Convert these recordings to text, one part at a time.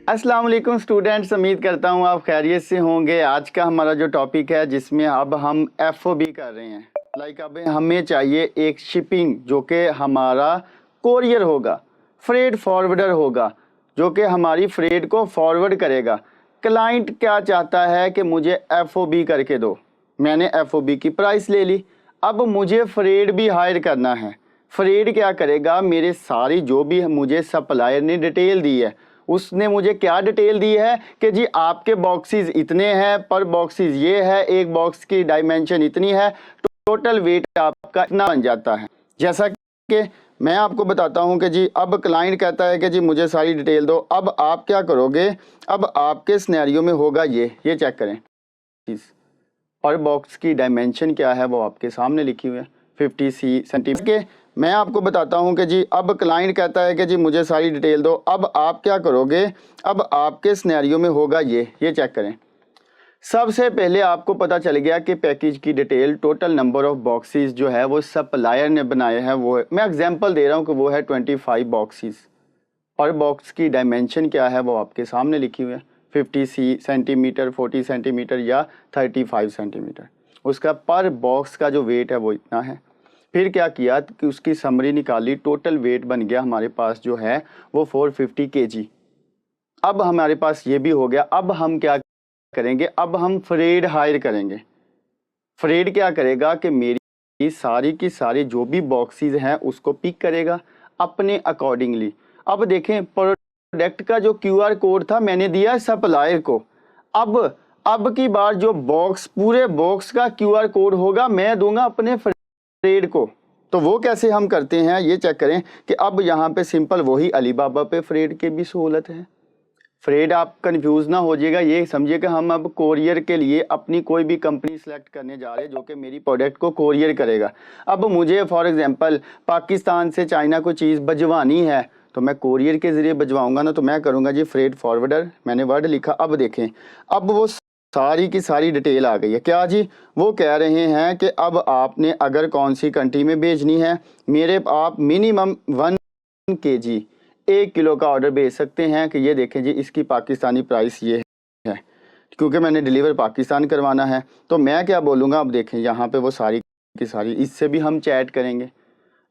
अस्सलाम वालेकुम स्टूडेंट्स, उम्मीद करता हूँ आप खैरियत से होंगे। आज का हमारा जो टॉपिक है जिसमें अब हम FOB कर रहे हैं, अब हमें चाहिए एक शिपिंग जो कि हमारा कोरियर होगा, फ्रेट फॉरवर्डर होगा जो कि हमारी फ्रेट को फॉरवर्ड करेगा। क्लाइंट क्या चाहता है कि मुझे FOB करके दो, मैंने FOB की प्राइस ले ली। अब मुझे फ्रेट भी हायर करना है। फ्रेट क्या करेगा, मेरे सारी जो भी मुझे सप्लायर ने डिटेल दी है उसने मुझे क्या डिटेल दी है कि जी आपके बॉक्सेस इतने हैं, पर बॉक्सेस ये है, एक बॉक्स की डायमेंशन इतनी है, टोटल वेट आपका इतना बन जाता है। जैसा कि मैं आपको बताता हूं कि जी अब क्लाइंट कहता है कि जी मुझे सारी डिटेल दो। अब आप क्या करोगे, अब आपके सिनेरियो में होगा ये चेक करें, पर बॉक्स की डायमेंशन क्या है वो आपके सामने लिखी हुई है 50 सेंटीमीटर के। मैं आपको बताता हूं कि जी अब क्लाइंट कहता है कि जी मुझे सारी डिटेल दो। अब आप क्या करोगे, अब आपके सिनेरियो में होगा ये चेक करें। सबसे पहले आपको पता चल गया कि पैकेज की detail, total number of boxes जो है वो सप्लायर ने बनाए हैं, वो मैं एग्जांपल दे रहा हूं कि वो है 25 बॉक्सेस। पर बॉक्स की डायमेंशन क्या है वो आपके सामने लिखी हुई है 50 सेंटीमीटर, 40 सेंटीमीटर या 35 सेंटीमीटर। उसका पर बॉक्स का जो वेट है वो इतना है। फिर क्या किया कि उसकी समरी निकाली, टोटल वेट बन गया हमारे पास जो है वो 450 kg। अब हमारे पास ये भी हो गया। अब हम क्या करेंगे, अब हम फ्रेट हायर करेंगे। फ्रेट क्या करेगा कि मेरी सारी की सारी जो भी बॉक्सेस हैं उसको पिक करेगा अपने अकॉर्डिंगली। अब देखें, प्रोडक्ट का जो QR कोड था मैंने दिया सप्लायर को। अब की बार जो बॉक्स, पूरे बॉक्स का QR कोड होगा मैं दूंगा अपने फ्रेट को। तो वो कैसे हम करते हैं ये चेक करें कि अब यहाँ पे सिंपल वही अलीबाबा पे फ्रेट की भी सहूलत है। फ्रेट आप कंफ्यूज ना हो जाएगा, ये समझिए कि हम अब कोरियर के लिए अपनी कोई भी कंपनी सेलेक्ट करने जा रहे हैं जो कि मेरी प्रोडक्ट को कोरियर करेगा। अब मुझे फॉर एग्जांपल पाकिस्तान से चाइना को चीज़ भिजवानी है तो मैं कोरियर के ज़रिए भिजवाऊंगा ना, तो मैं करूंगा जी फ्रेट फॉरवर्डर। मैंने वर्ड लिखा। अब देखें, अब वो सारी की सारी डिटेल आ गई है। क्या जी, वो कह रहे हैं कि अब आपने अगर कौन सी कंट्री में भेजनी है, मेरे आप मिनिमम 1 kg 1 किलो का ऑर्डर भेज सकते हैं। कि ये देखें जी इसकी पाकिस्तानी प्राइस ये है, क्योंकि मैंने डिलीवर पाकिस्तान करवाना है। तो मैं क्या बोलूँगा, अब देखें यहाँ पे वो सारी की सारी, इससे भी हम चैट करेंगे।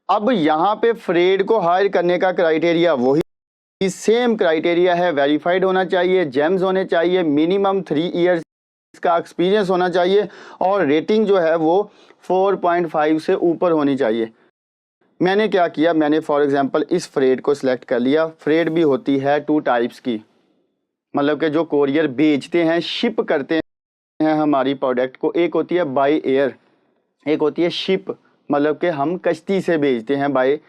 अब यहाँ पे फ्रेट को हायर करने का क्राइटेरिया वही सेम क्राइटेरिया है, वेरीफाइड होना चाहिए, जेम्स होने चाहिए, मिनिमम 3 ईयर्स का एक्सपीरियंस होना चाहिए और रेटिंग जो है वो 4.5 से ऊपर होनी चाहिए। मैंने क्या किया, मैंने फॉर एग्जांपल इस फ्रेट को सिलेक्ट कर लिया। फ्रेट भी होती है 2 टाइप्स की, मतलब कि जो कोरियर भेजते हैं, शिप करते हैं हमारी प्रोडक्ट को। एक होती है बाय एयर, एक होती है शिप, मतलब कि हम कश्ती से भेजते हैं बाय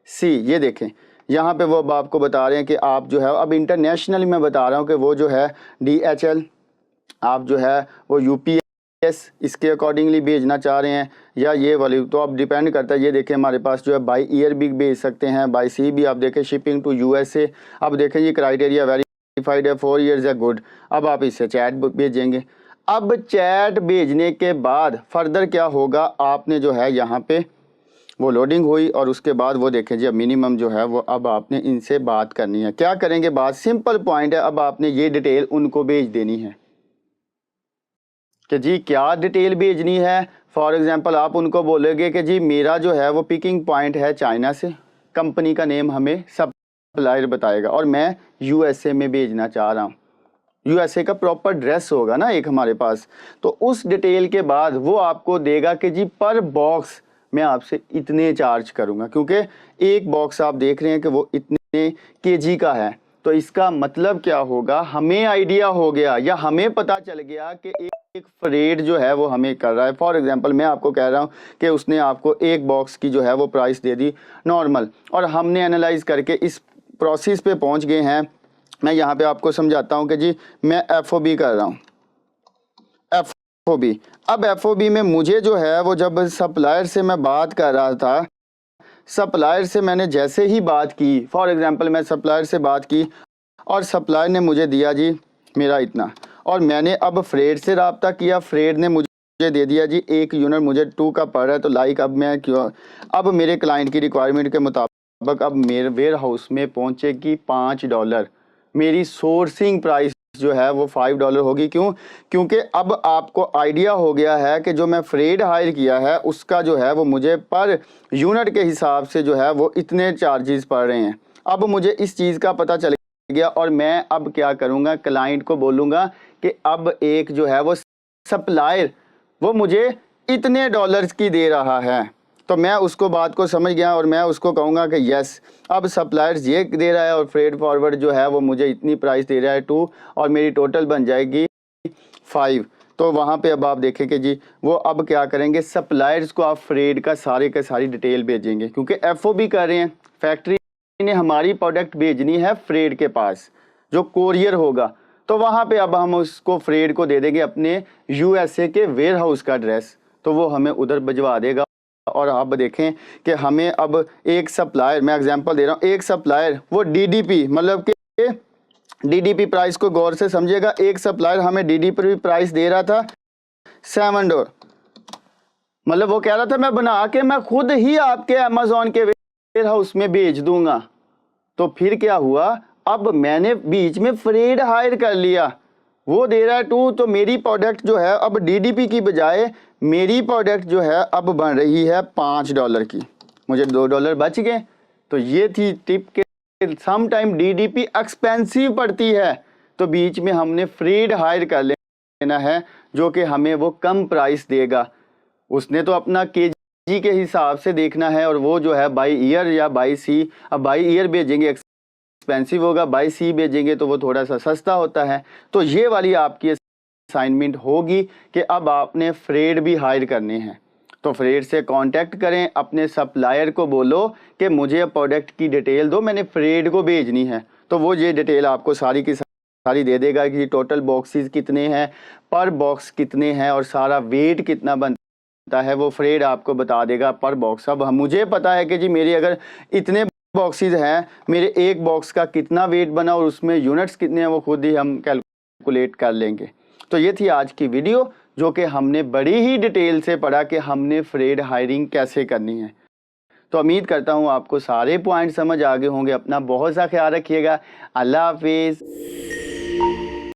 सी। ये देखें यहाँ पे वो अब आपको बता रहे हैं कि आप जो है, अब इंटरनेशनली मैं बता रहा हूँ कि वो जो है DHL, आप जो है वो UPS इसके अकॉर्डिंगली भेजना चाह रहे हैं या ये वाली, तो अब डिपेंड करता है। ये देखें हमारे पास जो है बाय एयर भी भेज सकते हैं, बाय सी भी। आप देखें शिपिंग टू USA। अब देखें ये क्राइटेरिया वेरीफाइड है, 4 ईयर्स है, गुड। अब आप इससे चैट भेजेंगे। अब चैट भेजने के बाद फर्दर क्या होगा, आपने जो है यहाँ पे वो लोडिंग हुई और उसके बाद वो देखें जी अब मिनिमम जो है वो अब आपने इनसे बात करनी है। क्या करेंगे बात, सिंपल पॉइंट है, अब आपने ये डिटेल उनको भेज देनी है कि जी क्या डिटेल भेजनी है। फॉर एग्जांपल आप उनको बोलोगे कि जी मेरा जो है वो पिकिंग पॉइंट है चाइना से, कंपनी का नेम हमें सप्लायर बताएगा और मैं USA में भेजना चाह रहा हूँ। USA का प्रॉपर ड्रेस होगा ना एक हमारे पास। तो उस डिटेल के बाद वो आपको देगा कि जी पर बॉक्स मैं आपसे इतने चार्ज करूँगा, क्योंकि एक बॉक्स आप देख रहे हैं कि वो इतने kg का है। तो इसका मतलब क्या होगा, हमें आइडिया हो गया या हमें पता चल गया कि एक फ्रेट जो है वो हमें कर रहा है। फॉर एग्जांपल मैं आपको कह रहा हूँ कि उसने आपको एक बॉक्स की जो है वो प्राइस दे दी नॉर्मल, और हमने एनालाइज करके इस प्रोसेस पे पहुँच गए हैं। मैं यहाँ पे आपको समझाता हूँ कि जी मैं FOB कर रहा हूँ, FOB। अब FOB में मुझे जो है वो जब सप्लायर से मैं बात कर रहा था, सप्लायर से मैंने जैसे ही बात की, फॉर एग्जांपल मैं सप्लायर से बात की और सप्लायर ने मुझे दिया जी मेरा इतना, और मैंने अब फ्रेट से रब्ता किया, फ्रेट ने मुझे दे दिया जी 1 यूनिट मुझे 2 का पड़ रहा है। तो लाइक अब मैं क्यों, अब मेरे क्लाइंट की रिक्वायरमेंट के मुताबिक अब मेरे वेयर हाउस में पहुँचेगी $5। मेरी सोर्सिंग प्राइस जो है वो $5 होगी। क्यों? क्योंकि अब आपको आइडिया हो गया है कि जो मैं फ्रेड हायर किया है उसका जो है वो मुझे पर यूनिट के हिसाब से जो है वो इतने चार्जेस पड़ रहे हैं। अब मुझे इस चीज़ का पता चल गया और मैं अब क्या करूँगा, क्लाइंट को बोलूँगा कि अब एक जो है वो सप्लायर वो मुझे इतने डॉलर्स की दे रहा है। तो मैं उसको बात को समझ गया और मैं उसको कहूँगा कि यस, अब सप्लायर्स ये दे रहा है और फ्रेड फॉरवर्ड जो है वो मुझे इतनी प्राइस दे रहा है 2 और मेरी टोटल बन जाएगी 5। तो वहाँ पे अब आप देखें कि जी वो अब क्या करेंगे, सप्लायर्स को आप फ्रेड का सारी डिटेल भेजेंगे क्योंकि एफओबी कर रहे हैं। फैक्ट्री ने हमारी प्रोडक्ट भेजनी है फ्रेड के पास जो कोरियर होगा, तो वहाँ पे अब हम उसको फ्रेड को दे देंगे अपने यूएसए के वेयर हाउस का एड्रेस, तो वो हमें उधर भिजवा देगा। और आप देखें कि हमें अब एक सप्लायर, मैं एग्जांपल दे रहा हूँ, एक सप्लायर वो डीडीपी मतलब कि डीडीपी प्राइस को गौर से समझिएगा, एक सप्लायर हमें डीडीपी प्राइस दे रहा था $7, मतलब वो कह रहा था मैं बना के मैं खुद ही आपके अमेजोन के वेयर हाउस में भेज दूंगा। तो फिर क्या हुआ, अब मैंने बीच में फ्रेड हायर कर लिया, वो दे रहा है 2, तो मेरी प्रोडक्ट जो है अब डीडीपी की बजाय मेरी प्रोडक्ट जो है अब बन रही है $5 की, मुझे $2 बच गए। तो ये थी टिप के सम टाइम डीडीपी एक्सपेंसिव पड़ती है तो बीच में हमने फ्रेड हायर कर लेना है जो कि हमें वो कम प्राइस देगा। उसने तो अपना केजी के हिसाब से देखना है और वो जो है बाई ईयर या बाई सी, अब बाई ईयर भेजेंगे एक्सपेंसिव होगा, बाई सी भेजेंगे तो वो थोड़ा सा सस्ता होता है। तो ये वाली आपकी असाइनमेंट होगी कि अब आपने फ्रेड भी हायर करने हैं, तो फ्रेड से कांटेक्ट करें, अपने सप्लायर को बोलो कि मुझे प्रोडक्ट की डिटेल दो, मैंने फ्रेड को भेजनी है, तो वो ये डिटेल आपको सारी की सारी दे देगा कि टोटल बॉक्सेस कितने हैं, पर बॉक्स कितने हैं और सारा वेट कितना बनता है वो फ्रेड आपको बता देगा पर बॉक्स। अब मुझे पता है कि जी मेरी अगर इतने बॉक्सेस हैं, मेरे एक बॉक्स का कितना वेट बना और उसमें यूनिट्स कितने हैं वो खुद ही हम कैलकुलेट कर लेंगे। तो ये थी आज की वीडियो जो कि हमने बड़ी ही डिटेल से पढ़ा कि हमने फ्रेड हायरिंग कैसे करनी है। तो उम्मीद करता हूँ आपको सारे पॉइंट समझ आ गए होंगे। अपना बहुत सा ख्याल रखिएगा। अल्लाह हाफिज़।